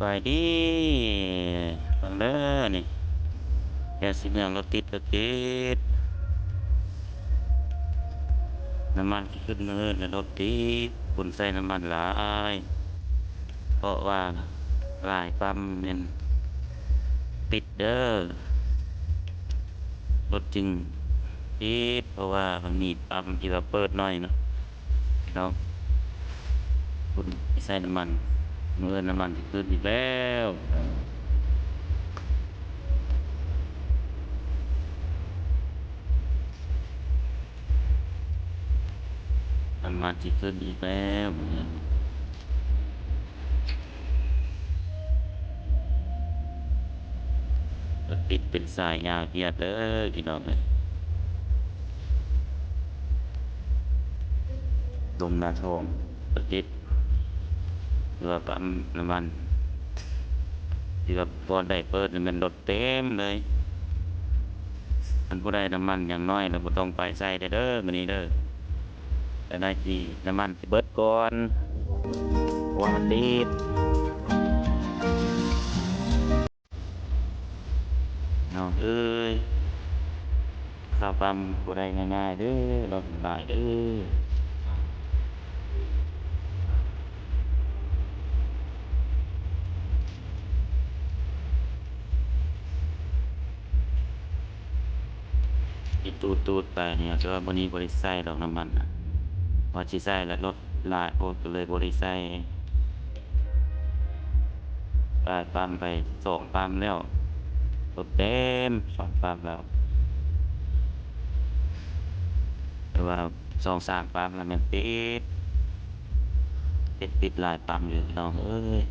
ไปดีฟังเด้อนี่แค่สิเมืองรถติดรถติดน้ำมันขึ้นเนินแล้วรถติดคนใส่น้ำมันหลายเพราะว่าหลายปั๊มเนี่ยปิดเด้อรถจึงติดเพราะว่ามันมีปั๊มที่ว่าเปิดหน่อยเนาะเนาะคนใส่น้ำมันเมื่อน้ำมันขึ้นอีกแล้วน้ำมันที่ขึ้นอีกแล้วรถติดเป็นสายยาวเหยียดเด้อพี่น้องเอ้ย ลมนาโทมประดิษฐ์เรือปั๊มน้ำมันที่ว่าพอได้เปิดมันรถเต็มเลยมันผู้ได้น้ำมันอย่างน้อยเราบ่ต้องไปใส่เด้อมื้อนี้เด้อแต่ได้ที่น้ำมันสิเบิดก่อนเพราะว่ามันติดน้องเอ้ยเข้าปั๊มบ่ได้ง่ายๆเด้อรถหลายเด้อที่ตูดๆไปเนี่ยก็บ่นี้บ่ได้ใส่ดอกน้ำมันน่ะพอสิใส่แล้วรถหลายโพดก็เลยบ่ได้ใส่ได้ปั๊มไป2ปั๊มแล้วรถเต็ม2ปั๊มแล้ว แต่ว่า2-3ปั๊มแล้วมันติดหลายปั๊มอยู่พี่น้องเอ้ย